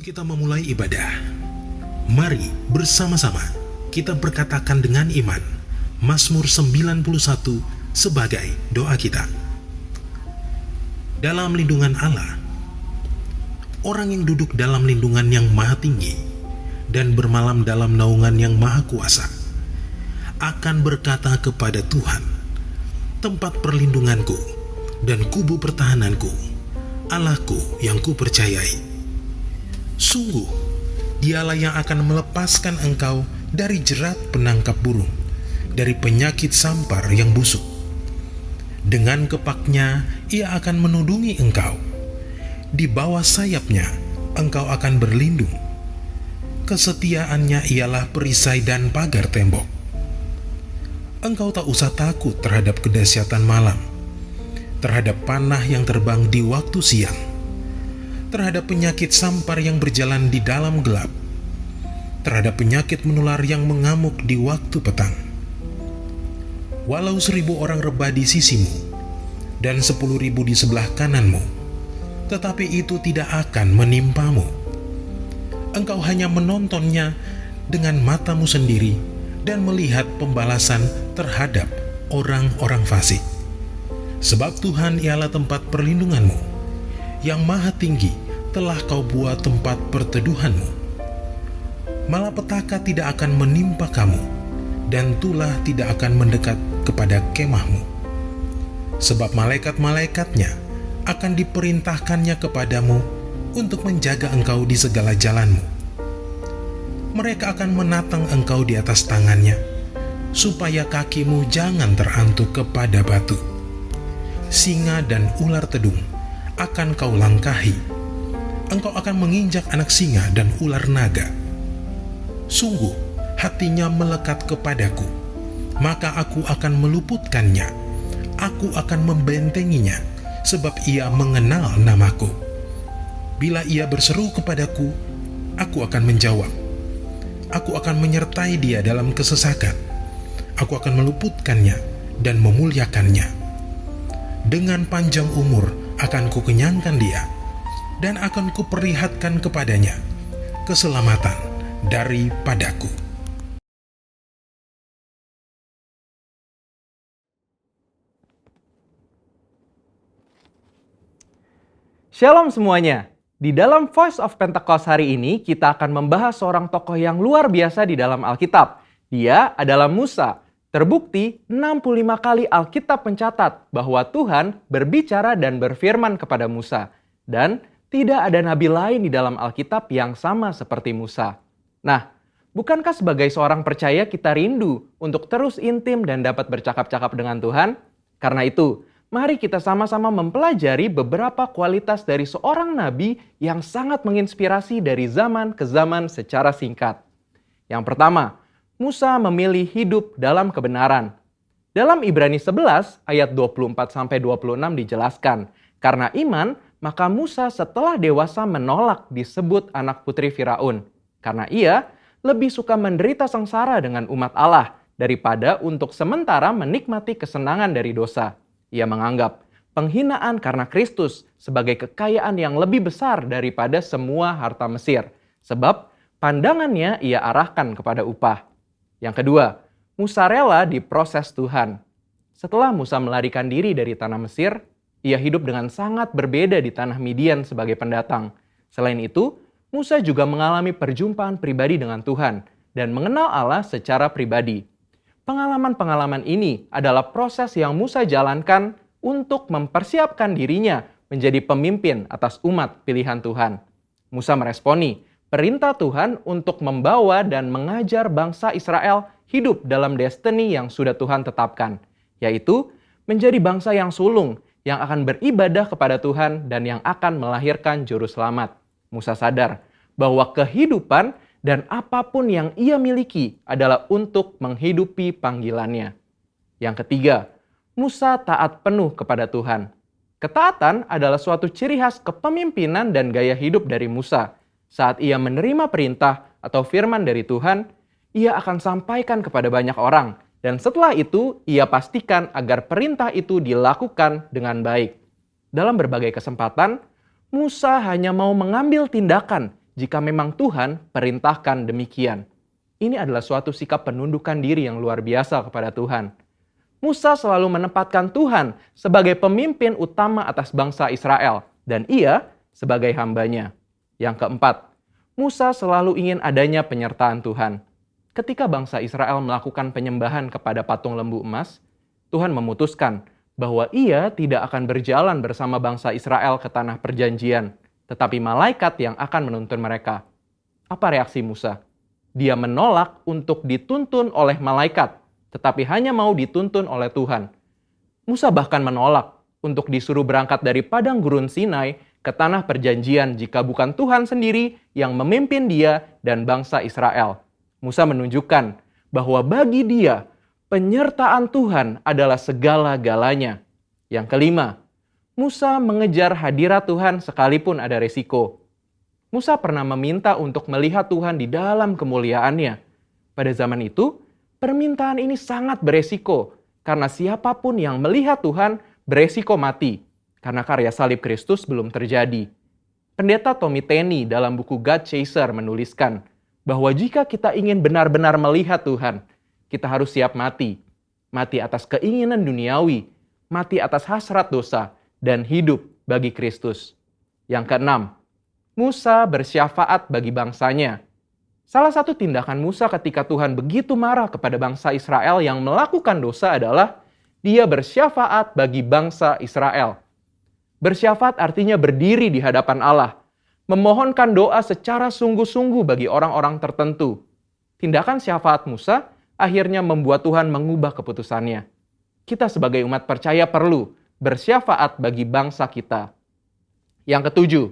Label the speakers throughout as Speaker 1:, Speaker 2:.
Speaker 1: kita memulai ibadah, mari bersama-sama kita berkatakan dengan iman Mazmur 91 sebagai doa kita. Dalam lindungan Allah, orang yang duduk dalam lindungan yang maha tinggi dan bermalam dalam naungan yang maha kuasa akan berkata kepada Tuhan, tempat perlindunganku dan kubu pertahananku, Allahku yang kupercayai. Sungguh, dialah yang akan melepaskan engkau dari jerat penangkap burung, dari penyakit sampar yang busuk. Dengan kepaknya ia akan menudungi engkau. Di bawah sayapnya engkau akan berlindung. Kesetiaannya ialah perisai dan pagar tembok. Engkau tak usah takut terhadap kedahsyatan malam, terhadap panah yang terbang di waktu siang, terhadap penyakit sampar yang berjalan di dalam gelap, terhadap penyakit menular yang mengamuk di waktu petang. Walau 1.000 orang rebah di sisimu dan 10.000 di sebelah kananmu, tetapi itu tidak akan menimpamu. Engkau hanya menontonnya dengan matamu sendiri dan melihat pembalasan terhadap orang-orang fasik. Sebab Tuhan ialah tempat perlindunganmu, yang maha tinggi telah kau buat tempat perteduhanmu. Malapetaka tidak akan menimpa kamu, dan tulah tidak akan mendekat kepada kemahmu. Sebab malaikat-malaikatnya akan diperintahkannya kepadamu untuk menjaga engkau di segala jalanmu. Mereka akan menatang engkau di atas tangannya, supaya kakimu jangan terantuk kepada batu. Singa dan ular tedung akan kau langkahi. Engkau akan menginjak anak singa dan ular naga. Sungguh, hatinya melekat kepadaku, maka aku akan meluputkannya. Aku akan membentenginya, sebab ia mengenal namaku. Bila ia berseru kepadaku, aku akan menjawab. Aku akan menyertai dia dalam kesesakan. Aku akan meluputkannya dan memuliakannya. Dengan panjang umur akan kukenyangkan dia, dan akan kuperlihatkan kepadanya keselamatan daripadaku.
Speaker 2: Shalom semuanya. Di dalam Voice of Pentecost hari ini kita akan membahas seorang tokoh yang luar biasa di dalam Alkitab. Dia adalah Musa. Terbukti 65 kali Alkitab mencatat bahwa Tuhan berbicara dan berfirman kepada Musa. Dan tidak ada nabi lain di dalam Alkitab yang sama seperti Musa. Nah, bukankah sebagai seorang percaya kita rindu untuk terus intim dan dapat bercakap-cakap dengan Tuhan? Karena itu, mari kita sama-sama mempelajari beberapa kualitas dari seorang nabi yang sangat menginspirasi dari zaman ke zaman secara singkat. Yang pertama, Musa memilih hidup dalam kebenaran. Dalam Ibrani 11 ayat 24-26 dijelaskan, karena iman, maka Musa setelah dewasa menolak disebut anak putri Firaun, karena ia lebih suka menderita sengsara dengan umat Allah daripada untuk sementara menikmati kesenangan dari dosa. Ia menganggap penghinaan karena Kristus sebagai kekayaan yang lebih besar daripada semua harta Mesir, sebab pandangannya ia arahkan kepada upah. Yang kedua, Musa rela diproses Tuhan. Setelah Musa melarikan diri dari tanah Mesir, ia hidup dengan sangat berbeda di tanah Midian sebagai pendatang. Selain itu, Musa juga mengalami perjumpaan pribadi dengan Tuhan dan mengenal Allah secara pribadi. Pengalaman-pengalaman ini adalah proses yang Musa jalankan untuk mempersiapkan dirinya menjadi pemimpin atas umat pilihan Tuhan. Musa meresponi perintah Tuhan untuk membawa dan mengajar bangsa Israel hidup dalam destiny yang sudah Tuhan tetapkan, yaitu menjadi bangsa yang sulung, yang akan beribadah kepada Tuhan dan yang akan melahirkan juru selamat. Musa sadar bahwa kehidupan dan apapun yang ia miliki adalah untuk menghidupi panggilannya. Yang ketiga, Musa taat penuh kepada Tuhan. Ketaatan adalah suatu ciri khas kepemimpinan dan gaya hidup dari Musa. Saat ia menerima perintah atau firman dari Tuhan, ia akan sampaikan kepada banyak orang. Dan setelah itu, ia pastikan agar perintah itu dilakukan dengan baik. Dalam berbagai kesempatan, Musa hanya mau mengambil tindakan jika memang Tuhan perintahkan demikian. Ini adalah suatu sikap penundukan diri yang luar biasa kepada Tuhan. Musa selalu menempatkan Tuhan sebagai pemimpin utama atas bangsa Israel, dan ia sebagai hambanya. Yang keempat, Musa selalu ingin adanya penyertaan Tuhan. Ketika bangsa Israel melakukan penyembahan kepada patung lembu emas, Tuhan memutuskan bahwa ia tidak akan berjalan bersama bangsa Israel ke tanah perjanjian, tetapi malaikat yang akan menuntun mereka. Apa reaksi Musa? Dia menolak untuk dituntun oleh malaikat, tetapi hanya mau dituntun oleh Tuhan. Musa bahkan menolak untuk disuruh berangkat dari padang gurun Sinai ke tanah perjanjian jika bukan Tuhan sendiri yang memimpin dia dan bangsa Israel. Musa menunjukkan bahwa bagi dia, penyertaan Tuhan adalah segala-galanya. Yang kelima, Musa mengejar hadirat Tuhan sekalipun ada resiko. Musa pernah meminta untuk melihat Tuhan di dalam kemuliaannya. Pada zaman itu, permintaan ini sangat beresiko, karena siapapun yang melihat Tuhan beresiko mati, karena karya salib Kristus belum terjadi. Pendeta Tommy Tenney dalam buku God Chaser menuliskan bahwa jika kita ingin benar-benar melihat Tuhan, kita harus siap mati. Mati atas keinginan duniawi, mati atas hasrat dosa, dan hidup bagi Kristus. Yang keenam, Musa bersyafaat bagi bangsanya. Salah satu tindakan Musa ketika Tuhan begitu marah kepada bangsa Israel yang melakukan dosa adalah dia bersyafaat bagi bangsa Israel. Bersyafaat artinya berdiri di hadapan Allah, memohonkan doa secara sungguh-sungguh bagi orang-orang tertentu. Tindakan syafaat Musa akhirnya membuat Tuhan mengubah keputusannya. Kita sebagai umat percaya perlu bersyafaat bagi bangsa kita. Yang ketujuh,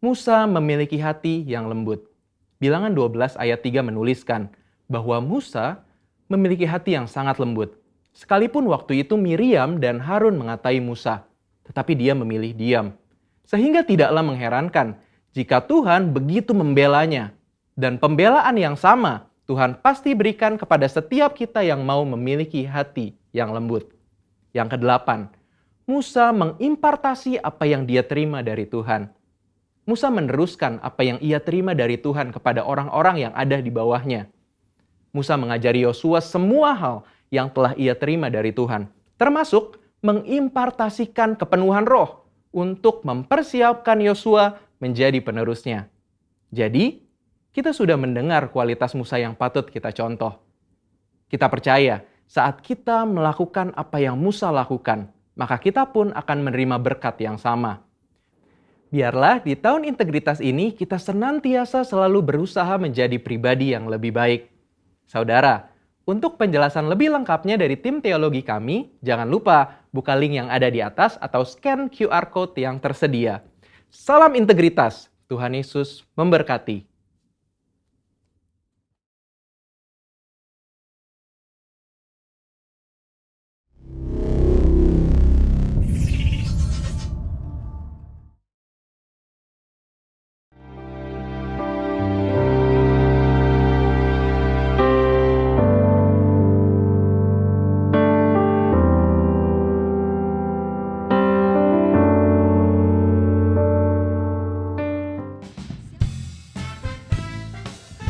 Speaker 2: Musa memiliki hati yang lembut. Bilangan 12 ayat 3 menuliskan bahwa Musa memiliki hati yang sangat lembut. Sekalipun waktu itu Miriam dan Harun mengatai Musa, tetapi dia memilih diam. Sehingga tidaklah mengherankan jika Tuhan begitu membelanya. Dan pembelaan yang sama Tuhan pasti berikan kepada setiap kita yang mau memiliki hati yang lembut. Yang kedelapan, Musa mengimpartasi apa yang dia terima dari Tuhan. Musa meneruskan apa yang ia terima dari Tuhan kepada orang-orang yang ada di bawahnya. Musa mengajari Yosua semua hal yang telah ia terima dari Tuhan, termasuk mengimpartasikan kepenuhan roh untuk mempersiapkan Yosua menjadi penerusnya. Jadi, kita sudah mendengar kualitas Musa yang patut kita contoh. Kita percaya saat kita melakukan apa yang Musa lakukan, maka kita pun akan menerima berkat yang sama. Biarlah di tahun integritas ini kita senantiasa selalu berusaha menjadi pribadi yang lebih baik. Saudara, untuk penjelasan lebih lengkapnya dari tim teologi kami, jangan lupa buka link yang ada di atas atau scan QR Code yang tersedia. Salam integritas, Tuhan Yesus memberkati.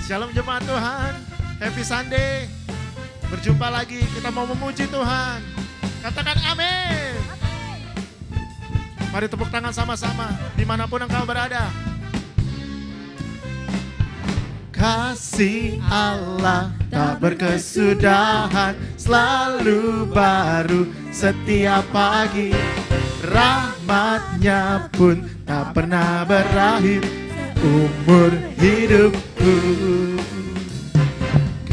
Speaker 3: Shalom jemaat Tuhan, happy Sunday. Berjumpa lagi, kita mau memuji Tuhan. Katakan amin. Mari tepuk tangan sama-sama, dimanapun engkau berada. Kasih Allah tak berkesudahan, selalu baru setiap pagi. Rahmatnya pun tak pernah berakhir umur hidupku.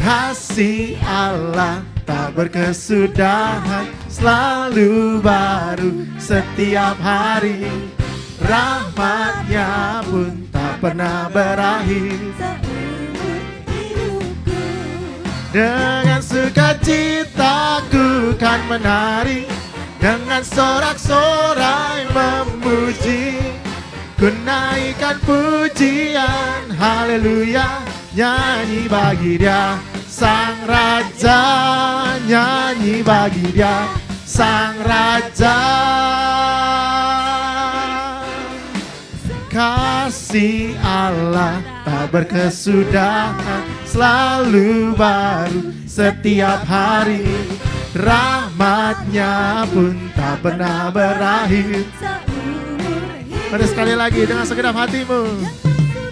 Speaker 3: Kasih Allah tak berkesudahan, selalu baru setiap hari. Rahmatnya pun tak pernah berakhir. Dengan sukacita ku kan menari, dengan sorak-sorai memuji. Ku naikkan pujian, haleluya, nyanyi bagi Dia Sang Raja, nyanyi bagi Dia Sang Raja. Kasih Allah tak berkesudahan, selalu baru setiap hari. Rahmat-Nya pun tak pernah berakhir. Pada sekali lagi dengan segenap hatimu.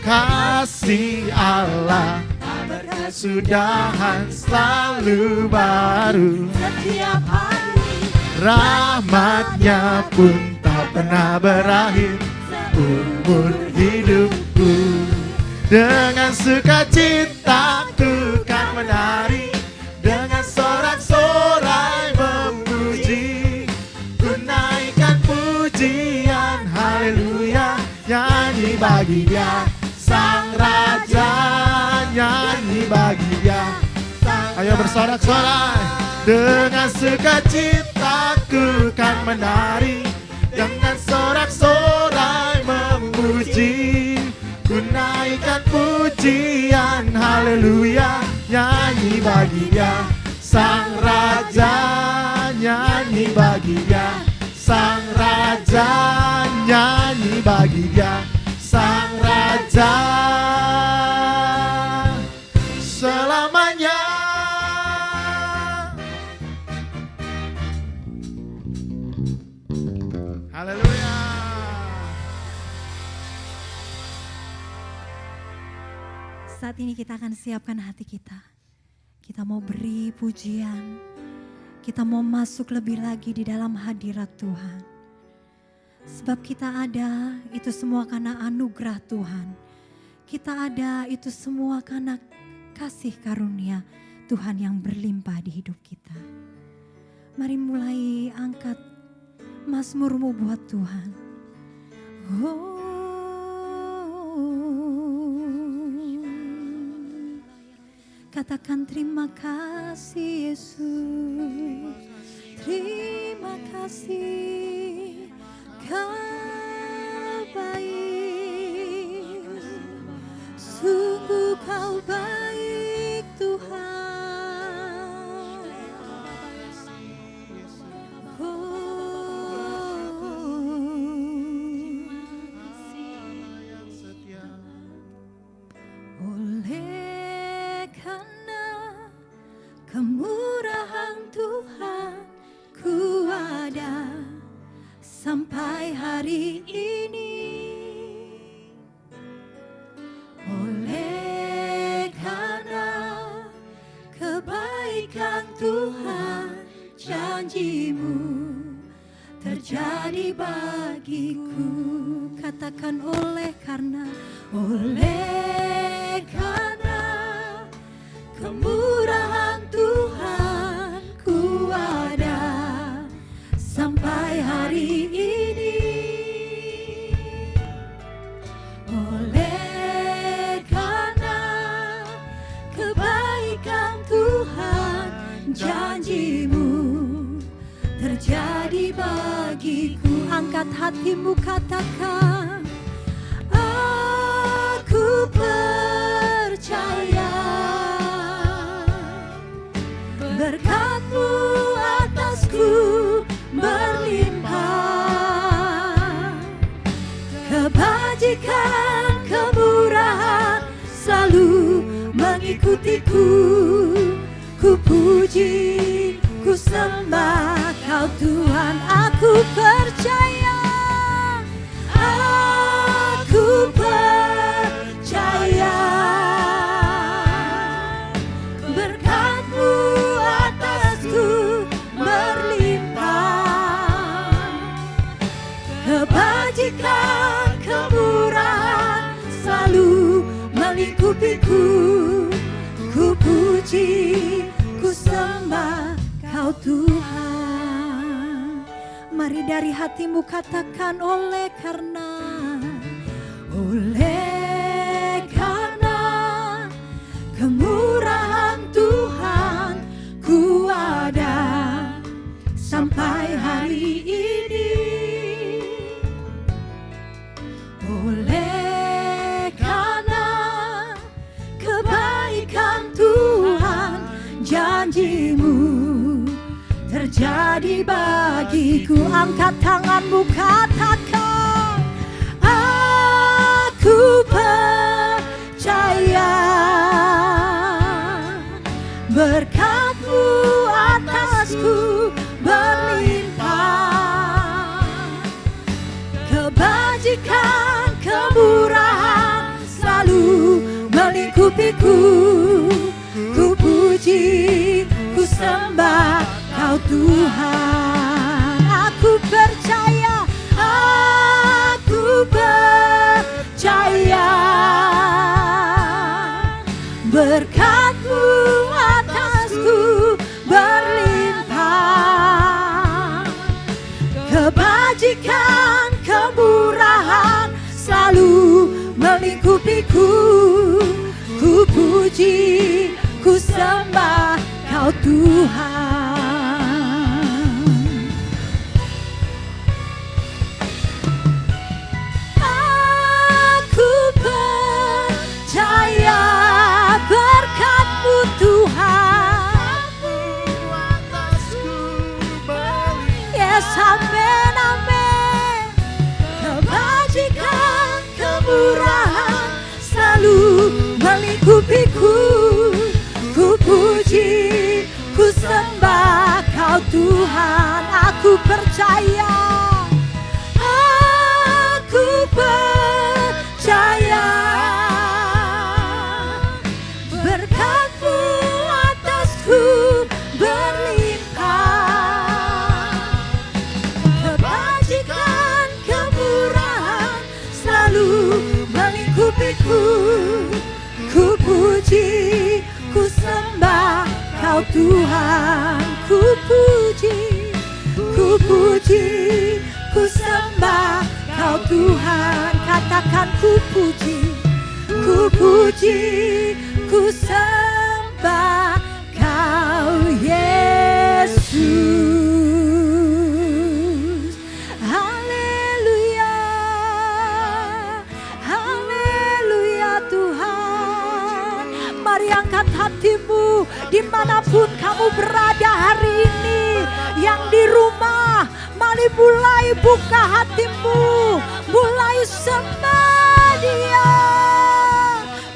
Speaker 3: Kasih Allah tak berkesudahan, selalu baru
Speaker 4: setiap hari.
Speaker 3: Rahmat-Nya pun tak pernah berakhir. Umur hidupku dengan sukacita ku kan menari, dengan sorak-sorai memuji, ku naikkan pujian haleluya. Nyanyi bagi Dia Sang Raja, nyanyi bagi Dia. Ayo bersorak-sorai. Dengan sukacita ku kan menari, dengan sorak-sorai memuji, ku naikkan pujian haleluya. Nyanyi bagi Dia Sang Raja, nyanyi bagi Dia Sang Raja, nyanyi bagi Dia Sang Raja selamanya. Haleluya.
Speaker 4: Saat ini kita akan siapkan hati kita. Kita mau beri pujian. Kita mau masuk lebih lagi di dalam hadirat Tuhan. Sebab kita ada itu semua karena anugerah Tuhan. Kita ada itu semua karena kasih karunia Tuhan yang berlimpah di hidup kita. Mari mulai angkat mazmurmu buat Tuhan. Katakan terima kasih Yesus, terima kasih Kau baik, sungguh Kau baik Tuhan. Oleh karena kemurahan Tuhan ku ada sampai hari ini. Oleh karena kebaikan Tuhan, janji-Mu terjadi bagiku. Katakan oleh karena kemurahan Tuhan ku ada sampai hari ini. Oleh karena kebaikan Tuhan, janji-Mu terjadi bagiku. Angkat hatimu, katakan aku percaya berkat-Mu atasku berlimpah, kebajikan, kemurahan selalu mengikutiku. Ku puji, ku sembah Kau Tuhan, aku percaya, aku percaya berkat-Mu atasku berlimpah, kebajikan, kemurahan selalu melingkupiku. Ku puji, ku sembah Kau Tuhan. Mari dari hatimu katakan oleh karena kemurahan Tuhan ku ada sampai hari ini. Oleh karena kebaikan Tuhan, janji-Mu terjadi bagiku. Angkat tanganmu, katakan aku melingkupiku. Ku puji, ku sembah Kau Tuhan. Aku percaya, aku percaya, berkat-Mu atasku berlimpah. Kebajikan, kemurahan selalu melingkupiku. Ku puji, ku sembah Kau Tuhan. Aku percaya berkat-Mu Tuhan. Yes, amin, amin. Kebajikan, kemurahan selalu melingkupiku. Ku puji, ku sembah Kau Tuhan. Aku percaya, aku percaya, berkat-Mu atasku berlimpah. Kebajikan, kemurahan selalu melingkupiku. Ku puji, ku sembah Kau Tuhan. Ku puji, ku puji, ku sembah Kau Tuhan. Katakan ku puji, ku puji, ku sembah Kau Yesus. Haleluya, haleluya Tuhan. Mari angkat hatimu dimanapun kamu berada hari ini. Yang di rumah, mari mulai buka hatimu, mulai sembah Dia.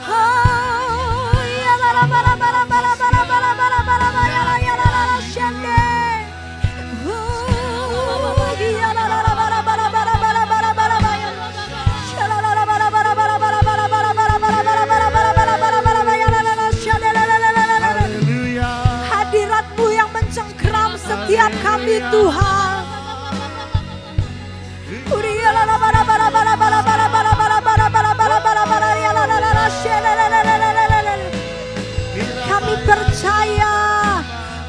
Speaker 4: Oh, ya bara bara bara bara bara bara bara bara bara ya la la la shende. Oh, ya la la la bara bara bara bara bara bara bara. Ya la la la bara bara bara bara bara bara bara bara bara bara bara bara bara bara ya la la la shende la la la la la.
Speaker 3: Haleluya.
Speaker 4: Hadirat-Mu yang mencengkeram setiap kami Tuhan. Kami percaya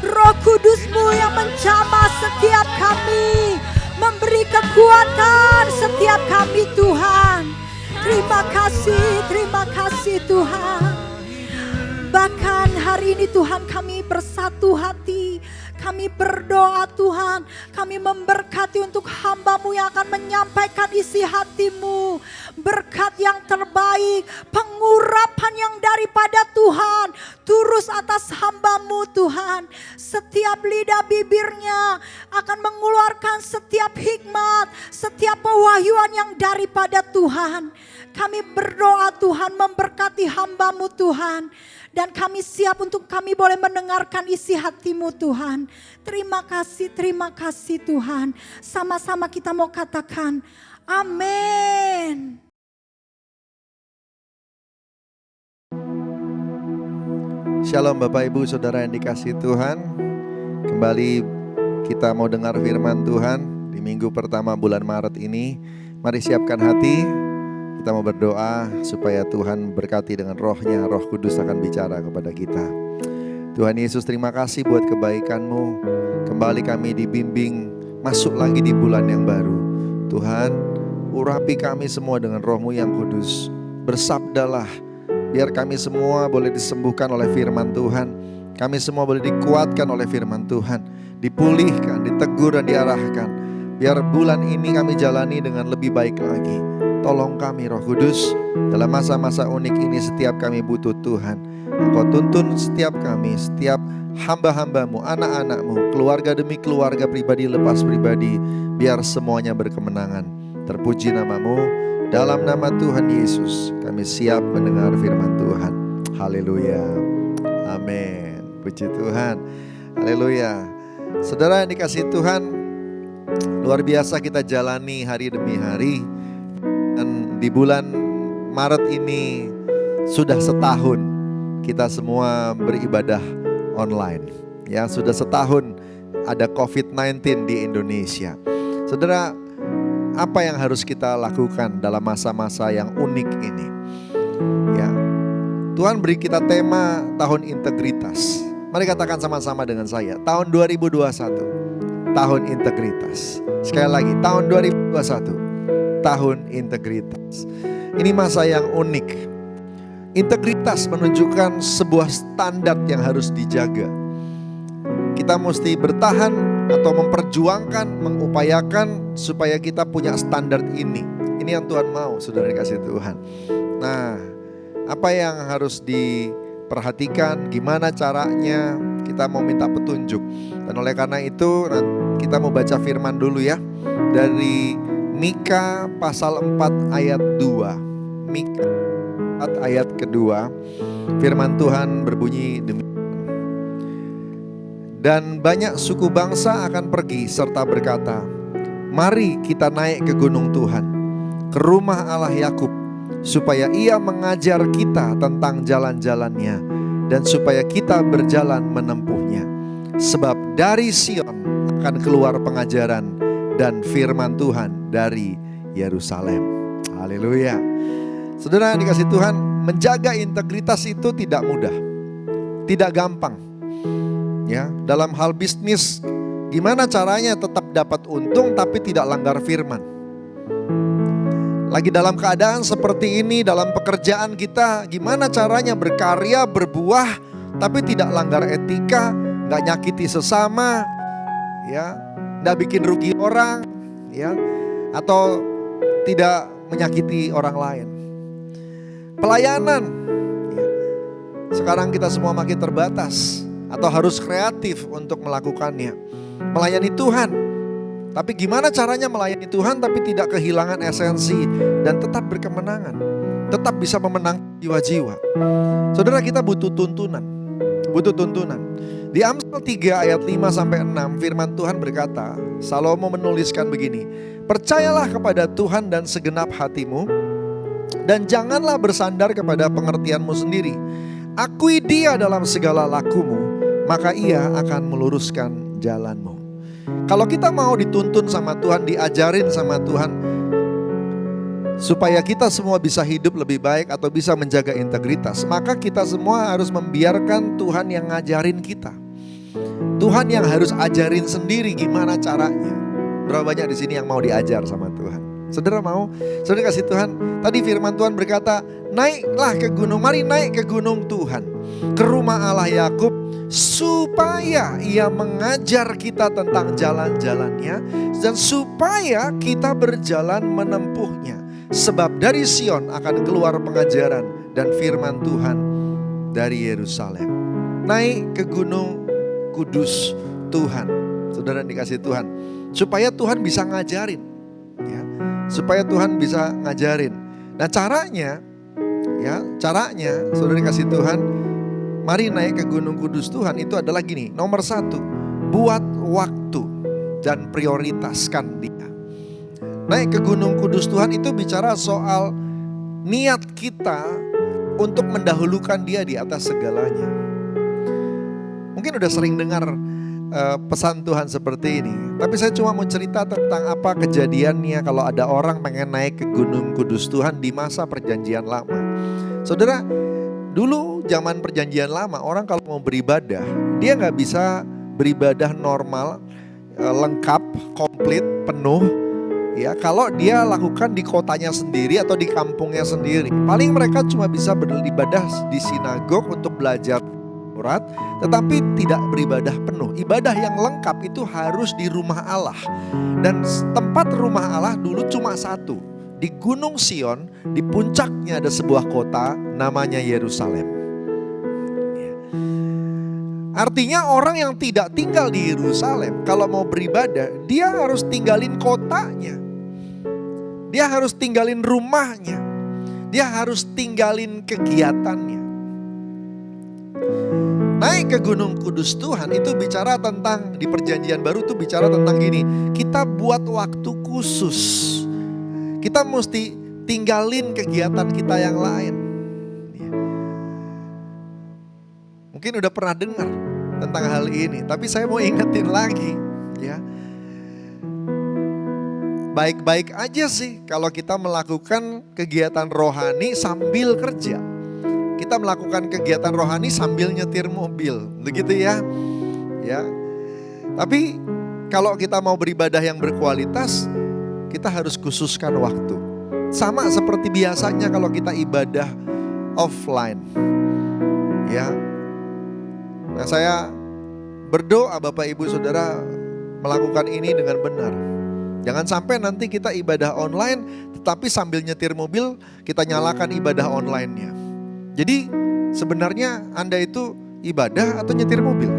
Speaker 4: Roh Kudus-Mu yang menjamah setiap kami, memberi kekuatan setiap kami Tuhan. Terima kasih Tuhan. Bahkan hari ini Tuhan kami bersatu hati. Kami berdoa Tuhan, kami memberkati untuk hamba-Mu yang akan menyampaikan isi hati-Mu. Berkat yang terbaik, pengurapan yang daripada Tuhan, turus atas hamba-Mu Tuhan. Setiap lidah bibirnya akan mengeluarkan setiap hikmat, setiap pewahyuan yang daripada Tuhan. Kami berdoa Tuhan memberkati hamba-Mu Tuhan. Dan kami siap untuk kami boleh mendengarkan isi hati-Mu Tuhan. Terima kasih Tuhan. Sama-sama kita mau katakan, amin.
Speaker 5: Shalom Bapak Ibu Saudara yang dikasihi Tuhan. Kembali kita mau dengar firman Tuhan di minggu pertama bulan Maret ini. Mari siapkan hati. Kita mau berdoa supaya Tuhan berkati dengan rohnya. Roh Kudus akan bicara kepada kita. Tuhan Yesus, terima kasih buat kebaikan-Mu. Kembali kami dibimbing masuk lagi di bulan yang baru. Tuhan, urapi kami semua dengan roh-Mu yang kudus. Bersabdalah, biar kami semua boleh disembuhkan oleh firman Tuhan. Kami semua boleh dikuatkan oleh firman Tuhan. Dipulihkan, ditegur dan diarahkan. Biar bulan ini kami jalani dengan lebih baik lagi. Tolong kami Roh Kudus, dalam masa-masa unik ini setiap kami butuh Tuhan. Engkau tuntun setiap kami, setiap hamba-hamba-Mu, anak-anak-Mu, keluarga demi keluarga, pribadi lepas pribadi. Biar semuanya berkemenangan. Terpuji nama-Mu, dalam nama Tuhan Yesus kami siap mendengar firman Tuhan. Haleluya, amin. Puji Tuhan, haleluya. Saudara yang dikasihi Tuhan, luar biasa kita jalani hari demi hari. Dan di bulan Maret ini sudah setahun kita semua beribadah online. Ya, sudah setahun ada COVID-19 di Indonesia. Saudara, apa yang harus kita lakukan dalam masa-masa yang unik ini? Ya, Tuhan beri kita tema tahun integritas. Mari katakan sama-sama dengan saya, tahun 2021, tahun integritas. Sekali lagi, tahun 2021, tahun integritas. Ini masa yang unik. Integritas menunjukkan sebuah standar yang harus dijaga. Kita mesti bertahan atau memperjuangkan, mengupayakan supaya kita punya standar ini. Ini yang Tuhan mau, saudara dikasih Tuhan. Nah, apa yang harus diperhatikan, gimana caranya, kita mau minta petunjuk. Dan oleh karena itu kita mau baca firman dulu ya. Dari Mika pasal 4 ayat 2. Mika 4 ayat kedua, firman Tuhan berbunyi demikian. Dan banyak suku bangsa akan pergi serta berkata, mari kita naik ke gunung Tuhan, ke rumah Allah Yakub, supaya ia mengajar kita tentang jalan-jalannya, dan supaya kita berjalan menempuhnya. Sebab dari Sion akan keluar pengajaran dan firman Tuhan dari Yerusalem. Haleluya. Saudara yang dikasih Tuhan, menjaga integritas itu tidak mudah, tidak gampang. Ya, dalam hal bisnis, gimana caranya tetap dapat untung tapi tidak langgar firman? Lagi dalam keadaan seperti ini, dalam pekerjaan kita, gimana caranya berkarya, berbuah, tapi tidak langgar etika, gak nyakiti sesama, ya, gak bikin rugi orang, ya, atau tidak menyakiti orang lain. Pelayanan, ya, sekarang kita semua makin terbatas, atau harus kreatif untuk melakukannya. Melayani Tuhan, tapi gimana caranya melayani Tuhan tapi tidak kehilangan esensi dan tetap berkemenangan, tetap bisa memenangkan jiwa-jiwa. Saudara, kita butuh tuntunan. Di Amsal 3 ayat 5-6 firman Tuhan berkata, Salomo menuliskan begini, percayalah kepada Tuhan dan segenap hatimu, dan janganlah bersandar kepada pengertianmu sendiri. Akui Dia dalam segala lakumu, maka Ia akan meluruskan jalanmu. Kalau kita mau dituntun sama Tuhan, diajarin sama Tuhan, supaya kita semua bisa hidup lebih baik atau bisa menjaga integritas, maka kita semua harus membiarkan Tuhan yang ngajarin kita. Tuhan yang harus ajarin sendiri gimana caranya. Berapa banyak di sini yang mau diajar sama Tuhan? Saudara mau? Saudara kasih Tuhan, tadi firman Tuhan berkata, naiklah ke gunung, mari naik ke gunung Tuhan, ke rumah Allah Yakub, supaya Ia mengajar kita tentang jalan-jalannya, dan supaya kita berjalan menempuhnya. Sebab dari Sion akan keluar pengajaran dan firman Tuhan dari Yerusalem. Naik ke gunung kudus Tuhan, saudara dikasih Tuhan, supaya Tuhan bisa ngajarin, ya, supaya Tuhan bisa ngajarin. Nah caranya, saudara dikasih Tuhan, mari naik ke gunung kudus Tuhan itu adalah gini. Nomor 1, buat waktu dan prioritaskan Dia. Naik ke gunung kudus Tuhan itu bicara soal niat kita untuk mendahulukan Dia di atas segalanya. Mungkin udah sering dengar pesan Tuhan seperti ini, tapi saya cuma mau cerita tentang apa kejadiannya kalau ada orang pengen naik ke gunung kudus Tuhan di masa perjanjian lama. Saudara, dulu zaman perjanjian lama, orang kalau mau beribadah, dia gak bisa beribadah normal, lengkap, komplit, penuh, ya, kalau dia lakukan di kotanya sendiri atau di kampungnya sendiri. Paling mereka cuma bisa beribadah di sinagog untuk belajar Taurat, tetapi tidak beribadah penuh. Ibadah yang lengkap itu harus di rumah Allah. Dan tempat rumah Allah dulu cuma satu, di Gunung Sion, di puncaknya ada sebuah kota namanya Yerusalem. Artinya orang yang tidak tinggal di Yerusalem, kalau mau beribadah, dia harus tinggalin kotanya. Dia harus tinggalin rumahnya. Dia harus tinggalin kegiatannya. Naik ke gunung kudus Tuhan itu bicara tentang, di perjanjian baru itu bicara tentang gini, kita buat waktu khusus. Kita mesti tinggalin kegiatan kita yang lain. mungkin udah pernah dengar tentang hal ini, tapi saya mau ingetin lagi ya. Baik-baik aja sih kalau kita melakukan kegiatan rohani sambil kerja. Kita melakukan kegiatan rohani sambil nyetir mobil, begitu ya. Ya. Tapi kalau kita mau beribadah yang berkualitas, kita harus khususkan waktu. Sama seperti biasanya kalau kita ibadah offline. Ya. Nah, saya berdoa Bapak Ibu Saudara melakukan ini dengan benar. Jangan sampai nanti kita ibadah online tetapi sambil nyetir mobil kita nyalakan ibadah online-nya. Jadi sebenarnya Anda itu ibadah atau nyetir mobil?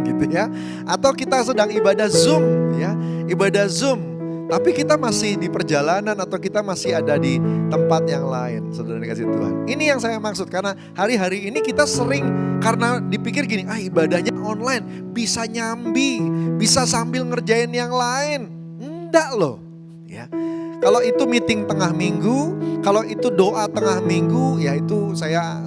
Speaker 5: Gitu ya. Atau kita sedang ibadah Zoom ya, ibadah Zoom. Tapi kita masih di perjalanan atau kita masih ada di tempat yang lain, saudara dikasih Tuhan. Ini yang saya maksud, karena hari-hari ini kita sering karena dipikir gini, ibadahnya online, bisa nyambi, bisa sambil ngerjain yang lain. Enggak loh, ya. Kalau itu meeting tengah minggu, kalau itu doa tengah minggu, ya itu saya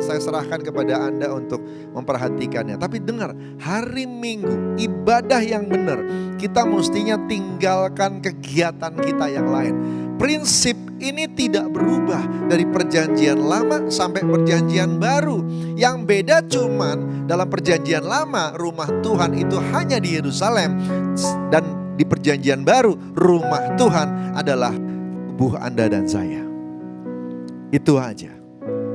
Speaker 5: serahkan kepada Anda untuk memperhatikannya. Tapi dengar, hari Minggu ibadah yang benar, kita mestinya tinggalkan kegiatan kita yang lain. Prinsip ini tidak berubah dari perjanjian lama sampai perjanjian baru. Yang beda cuman dalam perjanjian lama rumah Tuhan itu hanya di Yerusalem, dan di perjanjian baru rumah Tuhan adalah tubuh Anda dan saya. Itu aja.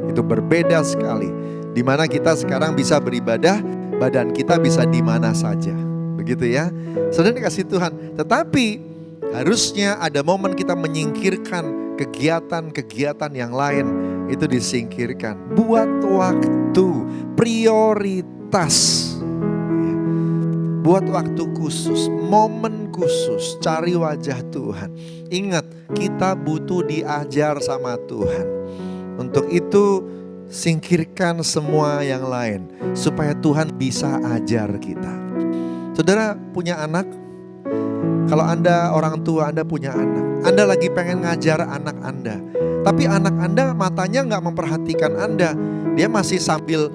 Speaker 5: Itu berbeda sekali. Di mana kita sekarang bisa beribadah, badan kita bisa di mana saja. Begitu ya. Saudara dikasih Tuhan. Tetapi harusnya ada momen kita menyingkirkan kegiatan-kegiatan yang lain. Itu disingkirkan. Buat waktu, prioritas. Buat waktu khusus, momen khusus, cari wajah Tuhan. Ingat, kita butuh diajar sama Tuhan. Untuk itu, singkirkan semua yang lain, supaya Tuhan bisa ajar kita. Saudara punya anak? Kalau Anda orang tua, Anda punya anak. Anda lagi pengen ngajar anak Anda. Tapi anak Anda matanya gak memperhatikan Anda. Dia masih sambil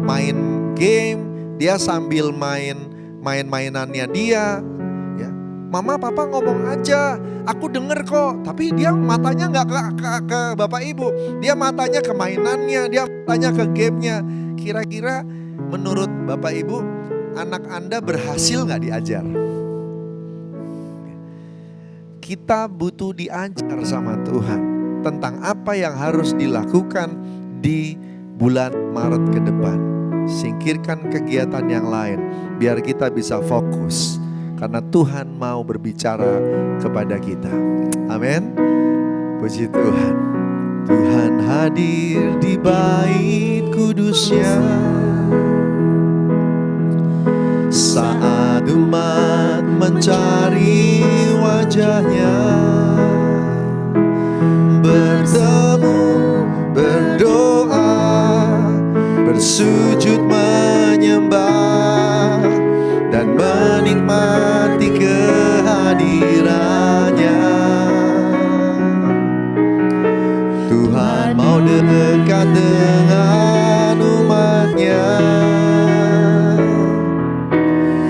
Speaker 5: main game. Dia sambil mainannya dia, ya. Mama papa ngomong aja, aku denger kok. Tapi dia matanya gak ke bapak ibu. Dia matanya ke mainannya, dia matanya ke gamenya. Kira-kira menurut bapak ibu, anak Anda berhasil gak diajar? Kita butuh diajar sama Tuhan tentang apa yang harus dilakukan di bulan Maret ke depan. Singkirkan kegiatan yang lain biar kita bisa fokus, karena Tuhan mau berbicara kepada kita. Amin. Puji Tuhan. Tuhan hadir di bait kudusnya saat umat mencari wajahnya, bertemu, berdoa, bersujud menyembah dan menikmati kehadirannya. Tuhan mau dekat dengan umatnya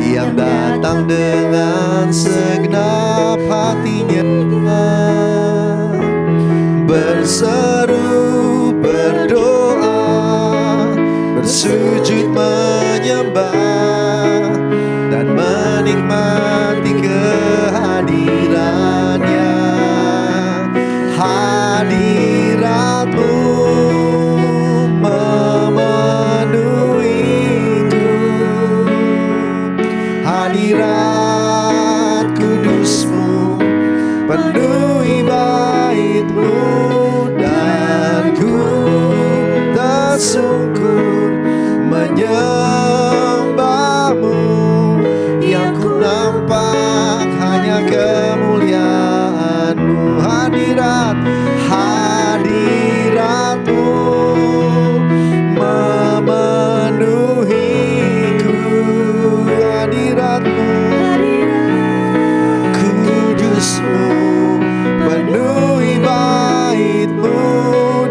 Speaker 5: yang datang dengan segenap hatinya, berseru, berdoa, bersujud menyembah dan menikmati kehadirannya. Hadiratmu memenuhiku, hadirat kudusmu penuhi baitmu, dan ku tersungkur menyembahmu. Yang ku nampak hanya kemuliaanmu. Hadiratmu memenuhiku, hadiratmu kudusmu penuhi baitmu,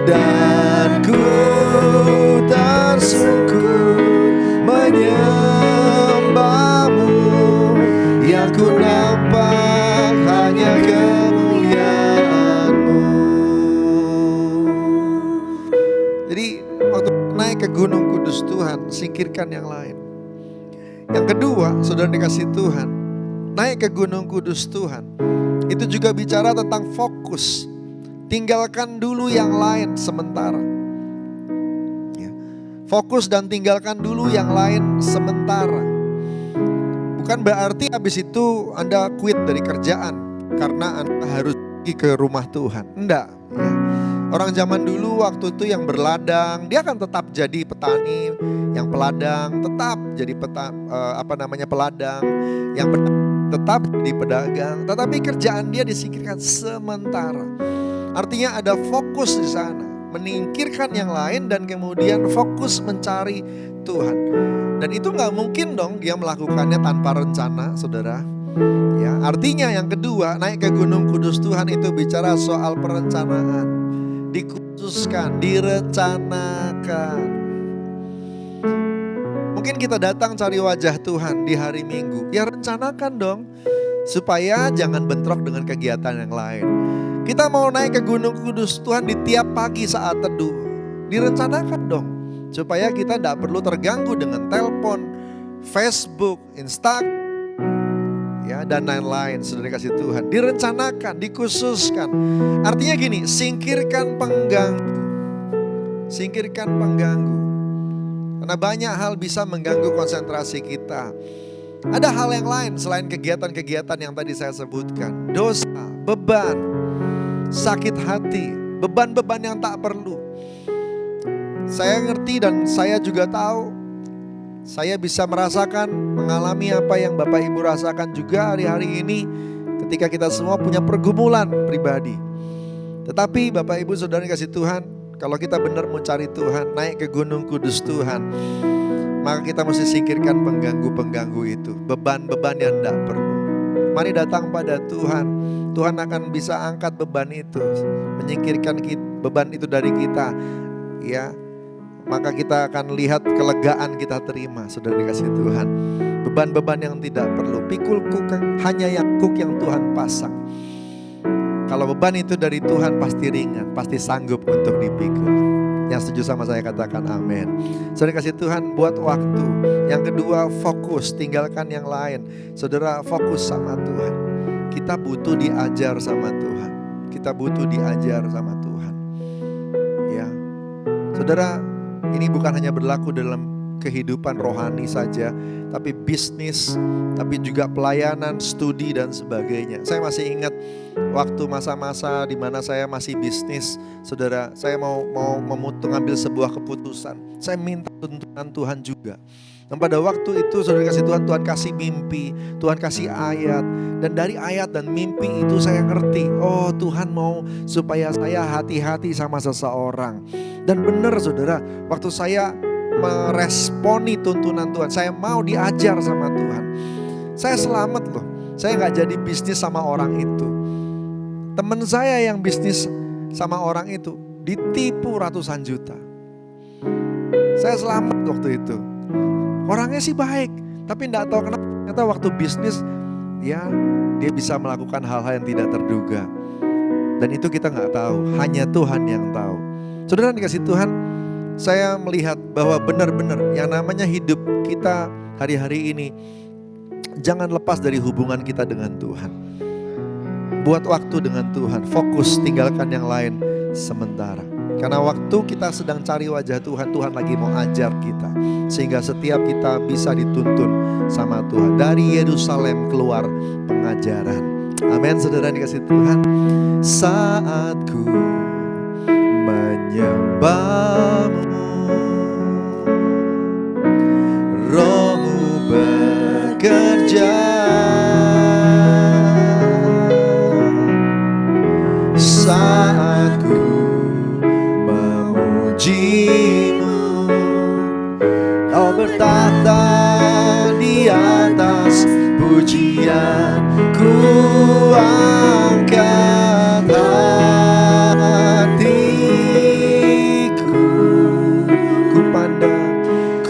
Speaker 5: dan ku tak ke gunung kudus Tuhan, singkirkan yang lain. Yang kedua, saudara dikasih Tuhan, naik ke gunung kudus Tuhan, itu juga bicara tentang fokus. Tinggalkan dulu yang lain sementara. Ya. Fokus dan tinggalkan dulu yang lain sementara. Bukan berarti habis itu Anda quit dari kerjaan karena Anda harus pergi ke rumah Tuhan. Enggak. Ya. Orang zaman dulu waktu itu yang berladang, dia akan tetap jadi petani, yang peladang tetap jadi peladang, yang tetap jadi pedagang, tetapi kerjaan dia disingkirkan sementara. Artinya ada fokus di sana, menyingkirkan yang lain dan kemudian fokus mencari Tuhan. Dan itu nggak mungkin dong dia melakukannya tanpa rencana, saudara. Ya, artinya yang kedua, naik ke gunung kudus Tuhan itu bicara soal perencanaan, dikhususkan, direncanakan. Mungkin kita datang cari wajah Tuhan di hari Minggu, ya rencanakan dong, supaya jangan bentrok dengan kegiatan yang lain. Kita mau naik ke gunung kudus Tuhan di tiap pagi saat teduh, direncanakan dong, supaya kita tidak perlu terganggu dengan telepon, Facebook, Instagram, ya dan lain-lain. Sudah dikasih Tuhan, direncanakan, dikhususkan. Artinya gini, singkirkan pengganggu, singkirkan pengganggu. Karena banyak hal bisa mengganggu konsentrasi kita. Ada hal yang lain selain kegiatan-kegiatan yang tadi saya sebutkan. Dosa, beban, sakit hati, beban-beban yang tak perlu. Saya ngerti dan saya juga tahu, saya bisa merasakan, mengalami apa yang Bapak Ibu rasakan juga hari-hari ini ketika kita semua punya pergumulan pribadi. Tetapi Bapak Ibu Saudara kasih Tuhan, kalau kita benar mau cari Tuhan, naik ke gunung kudus Tuhan, maka kita mesti singkirkan pengganggu-pengganggu itu, beban-beban yang tidak perlu. Mari datang pada Tuhan, Tuhan akan bisa angkat beban itu, menyingkirkan beban itu dari kita, ya. Maka kita akan lihat kelegaan kita terima, saudara dikasih Tuhan. Beban-beban yang tidak perlu, pikul kuk hanya yang kuk yang Tuhan pasang. Kalau beban itu dari Tuhan pasti ringan, pasti sanggup untuk dipikul. Yang setuju sama saya katakan amin. Saudara kasih Tuhan, buat waktu. Yang kedua, fokus, tinggalkan yang lain. Saudara fokus sama Tuhan. Kita butuh diajar sama Tuhan. Kita butuh diajar sama Tuhan. Ya, saudara, ini bukan hanya berlaku dalam kehidupan rohani saja, tapi bisnis, tapi juga pelayanan, studi dan sebagainya. Saya masih ingat waktu masa-masa di mana saya masih bisnis, saudara, saya mau mengambil sebuah keputusan. Saya minta tuntunan Tuhan juga. Dan pada waktu itu saudara kasih Tuhan, Tuhan kasih mimpi, Tuhan kasih ayat. Dan dari ayat dan mimpi itu saya ngerti, oh Tuhan mau supaya saya hati-hati sama seseorang. Dan benar saudara, waktu saya meresponi tuntunan Tuhan, saya mau diajar sama Tuhan, saya selamat loh. Saya gak jadi bisnis sama orang itu. Teman saya yang bisnis sama orang itu ditipu ratusan juta. Saya selamat waktu itu. Orangnya sih baik, tapi gak tahu kenapa ternyata waktu bisnis ya dia bisa melakukan hal-hal yang tidak terduga. Dan itu kita gak tahu, hanya Tuhan yang tahu. Saudara dikasih Tuhan, saya melihat bahwa benar-benar yang namanya hidup kita hari-hari ini, jangan lepas dari hubungan kita dengan Tuhan. Buat waktu dengan Tuhan, fokus, tinggalkan yang lain sementara. Karena waktu kita sedang cari wajah Tuhan, Tuhan lagi mau ajar kita. Sehingga setiap kita bisa dituntun sama Tuhan. Dari Yerusalem keluar pengajaran. Amin, saudara dikasih Tuhan. Saat ku menyembahmu, Rohmu bekerja, saat ku memujimu, Kau bertahta di atas pujian, ku angkat hatiku,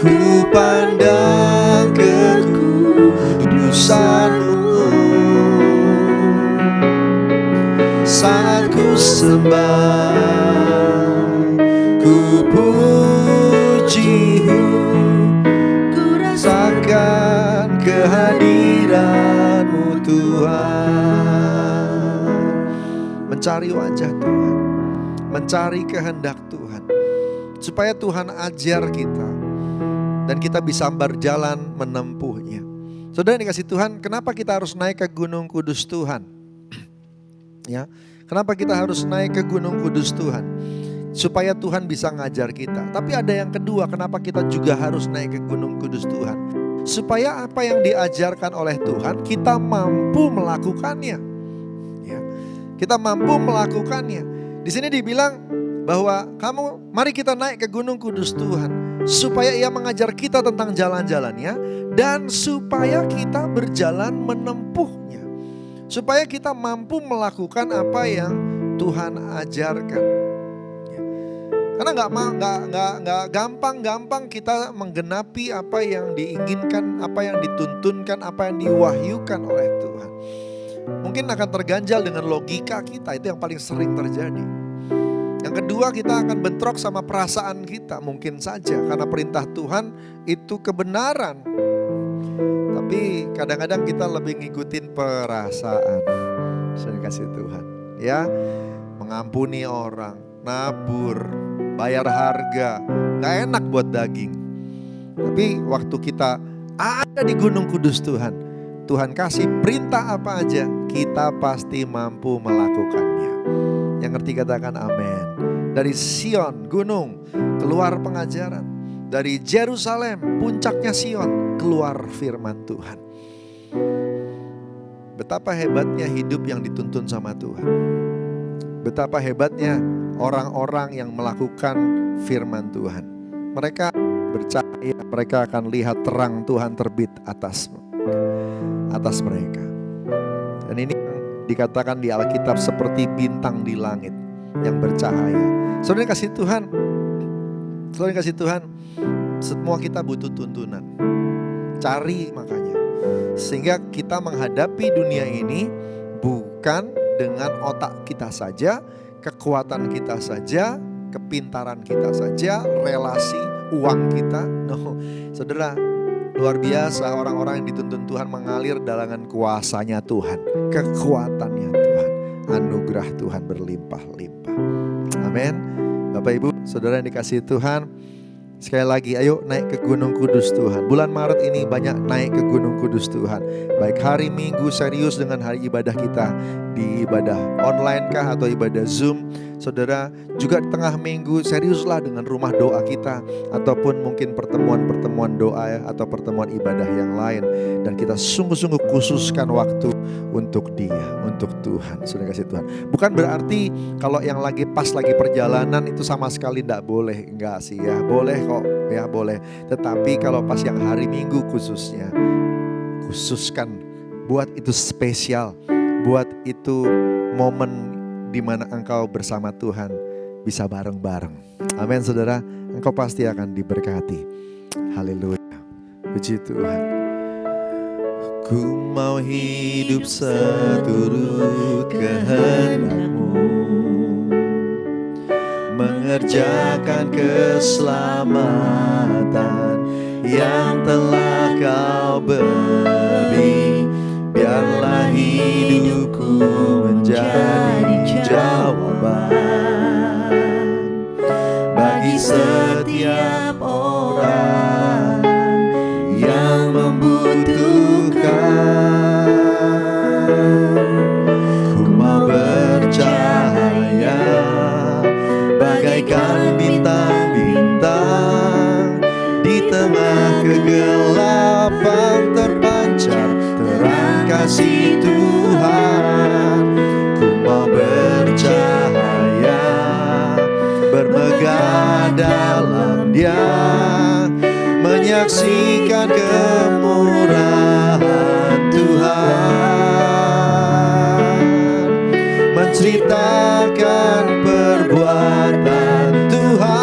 Speaker 5: ku pandang kekudusan-Mu. Saat ku sembah, ku puji, mencari wajah Tuhan, mencari kehendak Tuhan, supaya Tuhan ajar kita dan kita bisa berjalan menempuhnya. Saudara yang dikasih Tuhan, kenapa kita harus naik ke Gunung Kudus Tuhan? Ya, kenapa kita harus naik ke Gunung Kudus Tuhan? Supaya Tuhan bisa ngajar kita. Tapi ada yang kedua, kenapa kita juga harus naik ke Gunung Kudus Tuhan? Supaya apa yang diajarkan oleh Tuhan, kita mampu melakukannya. Ya, kita mampu melakukannya. Di sini dibilang bahwa mari kita naik ke Gunung Kudus Tuhan, supaya Ia mengajar kita tentang jalan-jalannya, dan supaya kita berjalan menempuhnya, supaya kita mampu melakukan apa yang Tuhan ajarkan. Ya. Karena nggak gampang-gampang kita menggenapi apa yang diinginkan, apa yang dituntunkan, apa yang diwahyukan oleh Tuhan. Mungkin akan terganjal dengan logika kita, itu yang paling sering terjadi. Yang kedua, kita akan bentrok sama perasaan kita, mungkin saja karena perintah Tuhan itu kebenaran. Tapi kadang-kadang kita lebih ngikutin perasaan. Saya kasih Tuhan, ya, mengampuni orang, nabur, bayar harga, nggak enak buat daging. Tapi waktu kita ada di Gunung Kudus Tuhan, Tuhan kasih perintah apa aja, kita pasti mampu melakukannya. Yang ngerti katakan amin. Dari Sion, gunung, keluar pengajaran. Dari Yerusalem, puncaknya Sion, keluar firman Tuhan. Betapa hebatnya hidup yang dituntun sama Tuhan. Betapa hebatnya orang-orang yang melakukan firman Tuhan. Mereka bercahaya, mereka akan lihat terang Tuhan terbit atas mereka. Dan ini dikatakan di Alkitab seperti bintang di langit yang bercahaya. Saudara kasih Tuhan, semua kita butuh tuntunan. Cari makanya. Sehingga kita menghadapi dunia ini bukan dengan otak kita saja, kekuatan kita saja, kepintaran kita saja, relasi, uang kita. No, saudara, luar biasa orang-orang yang dituntun Tuhan mengalir dalam kuasanya Tuhan, kekuatannya Tuhan, anugerah Tuhan berlimpah-limpah. Amin. Bapak Ibu, saudara yang dikasihi Tuhan, sekali lagi ayo naik ke Gunung Kudus Tuhan. Bulan Maret ini banyak naik ke Gunung Kudus Tuhan. Baik hari Minggu serius dengan hari ibadah kita, di ibadah online kah atau ibadah Zoom. Saudara juga di tengah minggu seriuslah dengan rumah doa kita, ataupun mungkin pertemuan-pertemuan doa atau pertemuan ibadah yang lain. Dan kita sungguh-sungguh khususkan waktu untuk Dia, untuk Tuhan. Sudah kasih Tuhan. Bukan berarti kalau yang lagi perjalanan itu sama sekali tidak boleh. Enggak sih ya, boleh kok ya, boleh. Tetapi kalau pas yang hari Minggu khususnya, khususkan, buat itu spesial, buat itu momen di mana engkau bersama Tuhan bisa bareng-bareng. Amin saudara, engkau pasti akan diberkati. Haleluya, puji Tuhan. Ku mau hidup seturut kehendak-Mu, mengerjakan keselamatan yang telah Kau beri. Biarlah hidupku menjadi jawaban bagi setiap orang yang membutuhkan. Ku mau bercahaya bagaikan bintang-bintang, di tengah kegelapan terpancar terang kasih Tuhan. Ku mau bercahaya, bermegah dalam Dia, menyaksikan kemurahan Tuhan, menceritakan perbuatan Tuhan.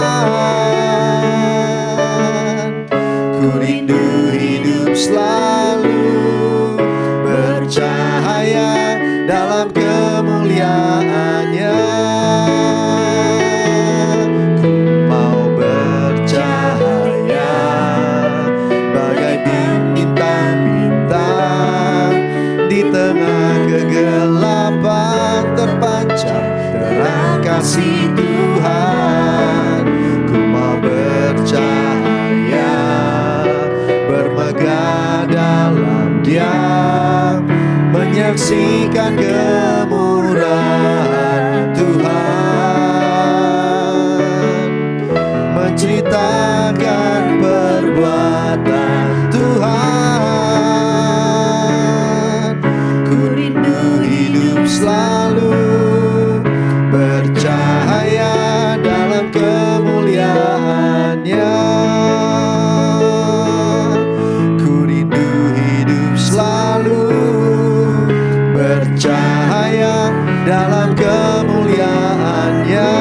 Speaker 5: Ku rindu hidup selalu bercahaya dalam kemuliaan-Nya. Ku mau bercahaya bagai bintang-bintang, di tengah kegelapan terpancar kasih Tuhan, ku mau bercahaya, bermegah dalam Dia, menyaksikan kemurahan Tuhan, menceritakan perbuatan Tuhan. Ku rindu hidup selalu bercahaya dalam kemuliaan-Nya. Ku rindu hidup selalu bercahaya dalam kemuliaan-Nya.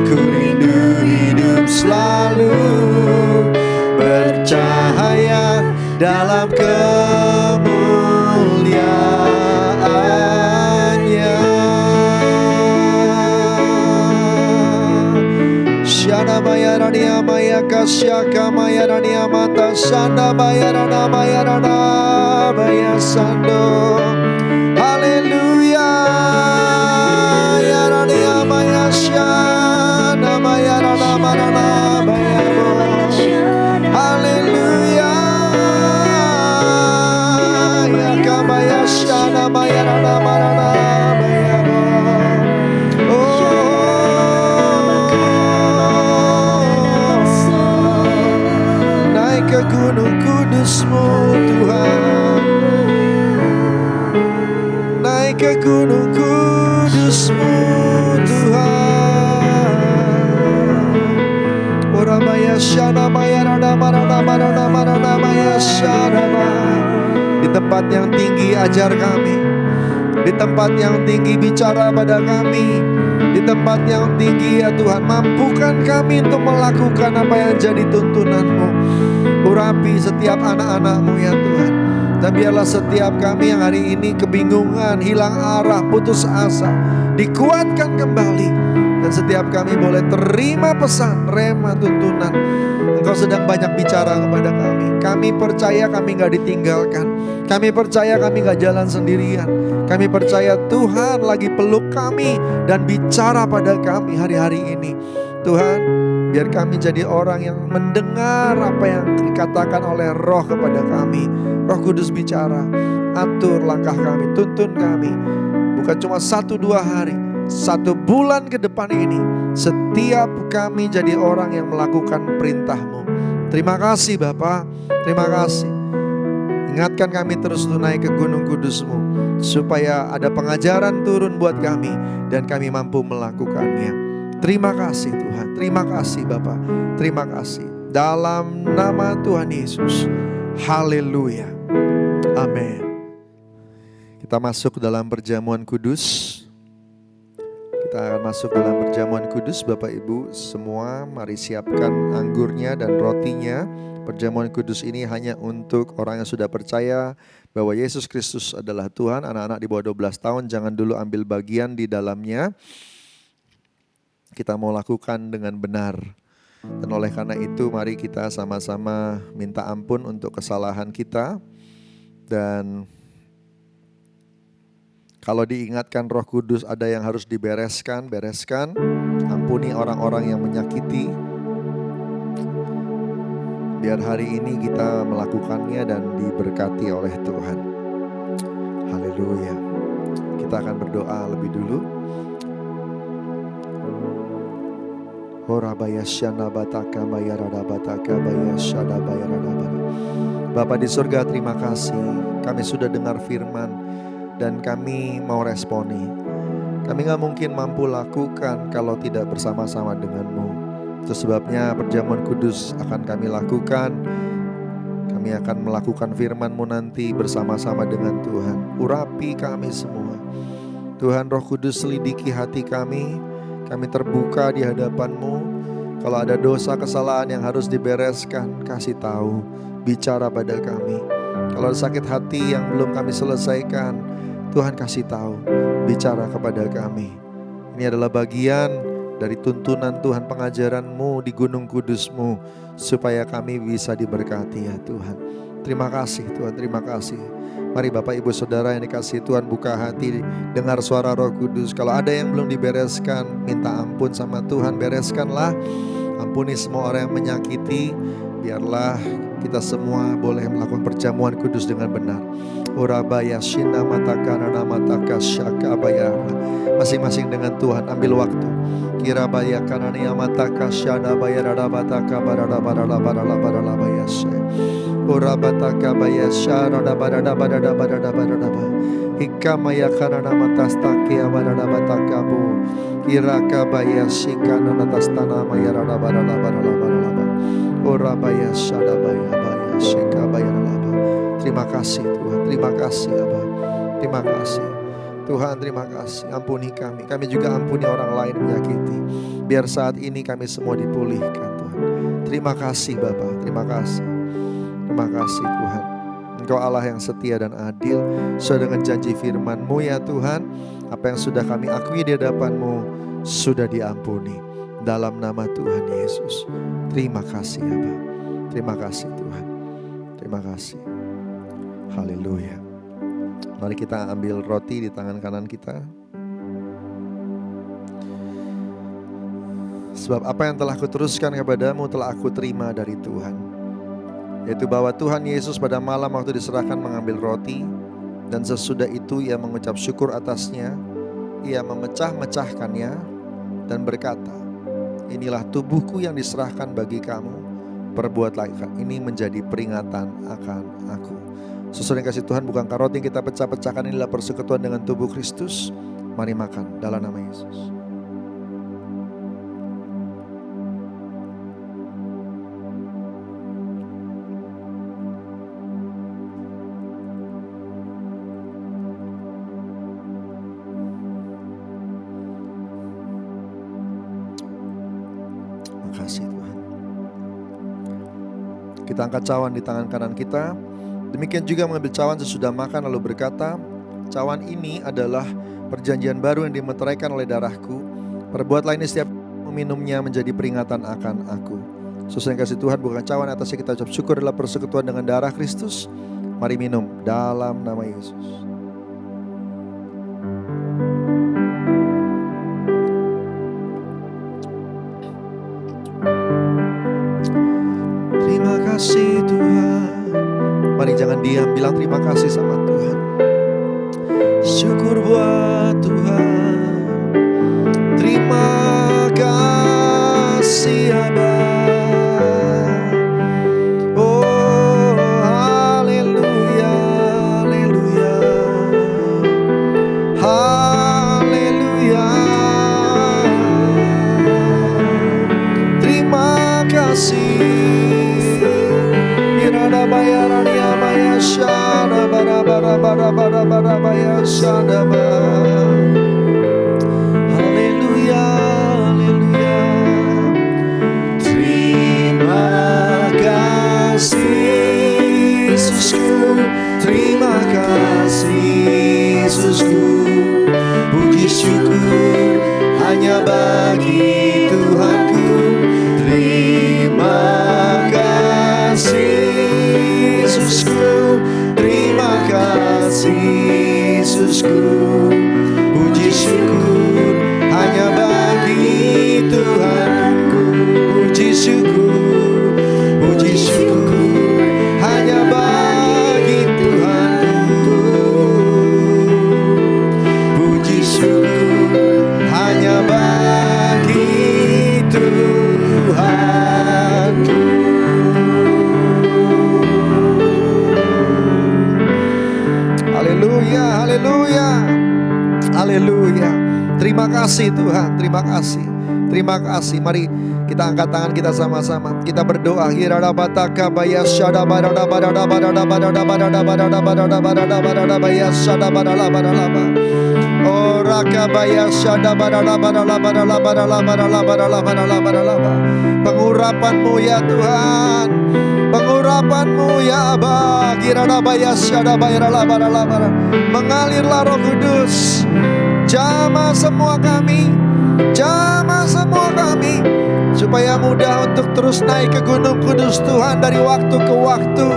Speaker 5: Ku rindu hidup selalu bercahaya dalam kemuliaan-Nya. Shana maya rania maya kasyaka maya rania mata sanda maya rana maya rana maya sando. Haleluya. Ya rania maya shana maya rana marana maya bo. Haleluya. Ya kamaya shana maya rana marana maya bo. Naik ke gunung kudus-Mu Tuhan, naik ke gunung kudus-Mu Tuhan. Ora maya shana maya rana marana marana marana maya shana. Di tempat yang tinggi ajar kami, di tempat yang tinggi bicara pada kami, di tempat yang tinggi ya Tuhan, mampukan kami untuk melakukan apa yang jadi tuntunan-Mu. Urapi setiap anak-anak-Mu ya Tuhan. Dan biarlah setiap kami yang hari ini kebingungan, hilang arah, putus asa, dikuatkan kembali. Dan setiap kami boleh terima pesan, rema, tuntunan. Engkau sedang banyak bicara kepada kami. Kami percaya kami gak ditinggalkan. Kami percaya kami gak jalan sendirian. Kami percaya Tuhan lagi peluk kami dan bicara pada kami hari-hari ini. Tuhan, biar kami jadi orang yang mendengar apa yang dikatakan oleh Roh kepada kami. Roh Kudus bicara, atur langkah kami, tuntun kami. Bukan cuma 1-2 hari, 1 bulan ke depan ini, setiap kami jadi orang yang melakukan perintah-Mu. Terima kasih Bapa, terima kasih. Ingatkan kami terus untuk naik ke gunung kudus-Mu, supaya ada pengajaran turun buat kami dan kami mampu melakukannya. Terima kasih Tuhan, terima kasih Bapa, terima kasih. Dalam nama Tuhan Yesus, haleluya, amin. Kita masuk dalam perjamuan kudus. Kita akan masuk dalam perjamuan kudus. Bapak Ibu semua, mari siapkan anggurnya dan rotinya. Perjamuan kudus ini hanya untuk orang yang sudah percaya bahwa Yesus Kristus adalah Tuhan. Anak-anak di bawah 12 tahun jangan dulu ambil bagian di dalamnya. Kita mau lakukan dengan benar. Dan oleh karena itu mari kita sama-sama minta ampun untuk kesalahan kita. Dan kalau diingatkan Roh Kudus ada yang harus dibereskan, bereskan. Ampuni orang-orang yang menyakiti. Biar hari ini kita melakukannya dan diberkati oleh Tuhan. Haleluya. Kita akan berdoa lebih dulu. Bapa di surga, terima kasih. Kami sudah dengar firman dan kami mau responi. Kami gak mungkin mampu lakukan kalau tidak bersama-sama dengan-Mu. Itu sebabnya perjamuan kudus akan kami lakukan. Kami akan melakukan firman-Mu nanti bersama-sama dengan Tuhan. Urapi kami semua. Tuhan, Roh Kudus selidiki hati kami. Kami terbuka di hadapan-Mu. Kalau ada dosa kesalahan yang harus dibereskan, kasih tahu, bicara pada kami. Kalau ada sakit hati yang belum kami selesaikan, Tuhan kasih tahu, bicara kepada kami. Ini adalah bagian dari tuntunan Tuhan, pengajaran-Mu di gunung kudus-Mu, supaya kami bisa diberkati ya Tuhan. Terima kasih Tuhan, terima kasih. Mari Bapak Ibu Saudara yang dikasihi Tuhan, buka hati, dengar suara Roh Kudus. Kalau ada yang belum dibereskan, minta ampun sama Tuhan, bereskanlah. Ampuni semua orang yang menyakiti. Biarlah kita semua boleh melakukan perjamuan kudus dengan benar. Urabaya shina matakarana mataka syakabaya. Masing-masing dengan Tuhan, ambil waktu. Kirabaya kanania mataka syadabaya radabataka baradabaradabaradabaradabarabaya she. Urabataka baya sharadabadadabaradabaradabaradabaraba. Hikamaya kanana matastaki abaradabatakabu. Kiraka baya shikana natastana maya radabaradabaradabaraba. Urabaya shadabaya baya shikabaya ralaba. Terima kasih Tuhan, terima kasih Abah. Terima kasih Tuhan, terima kasih. Ampuni kami, kami juga ampuni orang lain menyakiti. Biar saat ini kami semua dipulihkan Tuhan. Terima kasih Bapa, terima kasih. Terima kasih Tuhan. Engkau Allah yang setia dan adil. Sesuai dengan janji firman-Mu ya Tuhan, apa yang sudah kami akui di hadapan-Mu sudah diampuni. Dalam nama Tuhan Yesus. Terima kasih Abah. Terima kasih Tuhan. Terima kasih. Haleluya. Mari kita ambil roti di tangan kanan kita. Sebab apa yang telah kuteruskan kepadamu telah aku terima dari Tuhan. Yaitu bahwa Tuhan Yesus pada malam waktu diserahkan mengambil roti, dan sesudah itu ia mengucap syukur atasnya, ia memecah-mecahkannya dan berkata, inilah tubuhku yang diserahkan bagi kamu, perbuatlah ini menjadi peringatan akan aku. Sesuai dengan kasih Tuhan, bukankah roti yang kita pecah-pecahkan inilah persekutuan dengan tubuh Kristus? Mari makan dalam nama Yesus. Makasih Tuhan. Kita angkat cawan di tangan kanan kita. Demikian juga mengambil cawan sesudah makan lalu berkata, cawan ini adalah perjanjian baru yang dimeteraikan oleh darahku. Perbuatlah ini setiap meminumnya menjadi peringatan akan aku. Sesuai dengan kasih Tuhan, bukan cawan atasnya kita ucap syukur adalah persekutuan dengan darah Kristus. Mari minum dalam nama Yesus. Terima kasih Tuhan. Mari jangan diam, bilang terima kasih sama Tuhan. Syukur buat Tuhan. Terima kasih Abah. Oh haleluya, haleluya, haleluya. Terima kasih. Irada bayaran ya maya shada bara bara bara bara bara baya shada ba. Haleluya, haleluya. Terima kasih Yesusku, terima kasih Yesusku. Puji syukur hanya bagi Tuhanku. Terima kasih Yesusku, terima kasih Yesusku. Puji syukur hanya bagi Tuhanku. Puji syukur hanya bagi Tuhanku. Puji syukur hanya bagi Tuhanku. Haleluya, haleluya, haleluya. Terima kasih Tuhan, terima kasih, terima kasih. Mari kita angkat tangan kita sama-sama. Kita berdoa. Hiradabataka bayashada barada barada barada barada barada barada barada barada barada bayashada barada barada. Oh raka bayashada barada barada barada barada barada barada barada barada. Pengurapan-Mu ya Tuhan, pengurapan-Mu ya Aba. Kirana bayashada bayarala barala barala. Mengalirlah Roh Kudus. Jamah semua kami, jamah semua kami, supaya mudah untuk terus naik ke Gunung Kudus Tuhan dari waktu ke waktu,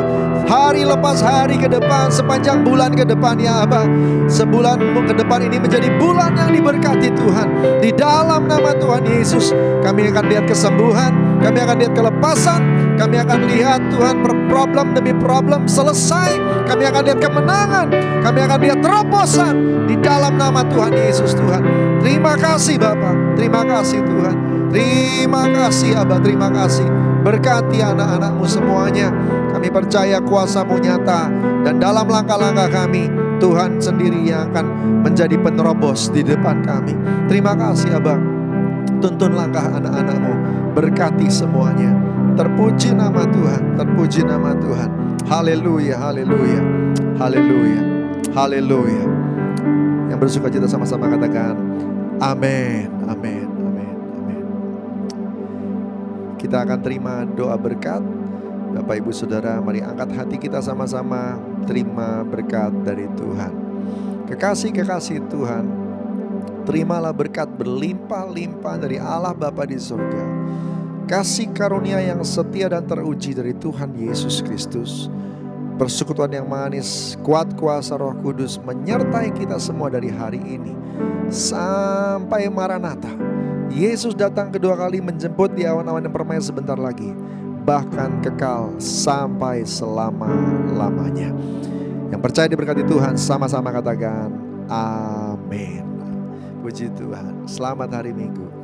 Speaker 5: hari lepas hari ke depan, sepanjang bulan ke depan ya Aba. Sebulan ke depan ini menjadi bulan yang diberkati Tuhan. Di dalam nama Tuhan Yesus kami akan lihat kesembuhan, kami akan lihat kelepasan, kami akan lihat Tuhan problem demi problem selesai, kami akan lihat kemenangan, kami akan lihat terobosan di dalam nama Tuhan Yesus Tuhan. Terima kasih Bapa, terima kasih Tuhan, terima kasih Aba, terima kasih. Berkati anak-anak-Mu semuanya. Kami percaya kuasa-Mu nyata, dan dalam langkah-langkah kami Tuhan sendiri yang akan menjadi penerobos di depan kami. Terima kasih Abang. Tuntun langkah anak-anak-Mu, berkati semuanya. Terpuji nama Tuhan, terpuji nama Tuhan. Haleluya, haleluya, haleluya, haleluya. Yang bersuka cita sama-sama katakan amin, amin, amin, amin. Kita akan terima doa berkat. Bapak Ibu Saudara, mari angkat hati kita sama-sama terima berkat dari Tuhan. Kekasih-kekasih Tuhan, terimalah berkat berlimpah-limpah dari Allah Bapa di surga. Kasih karunia yang setia dan teruji dari Tuhan Yesus Kristus. Persekutuan yang manis, kuat kuasa Roh Kudus menyertai kita semua dari hari ini sampai Maranatha. Yesus datang kedua kali menjemput di awan-awan yang permai sebentar lagi, bahkan kekal sampai selama-lamanya. Yang percaya diberkati Tuhan sama-sama katakan amin. Puji Tuhan. Selamat hari Minggu.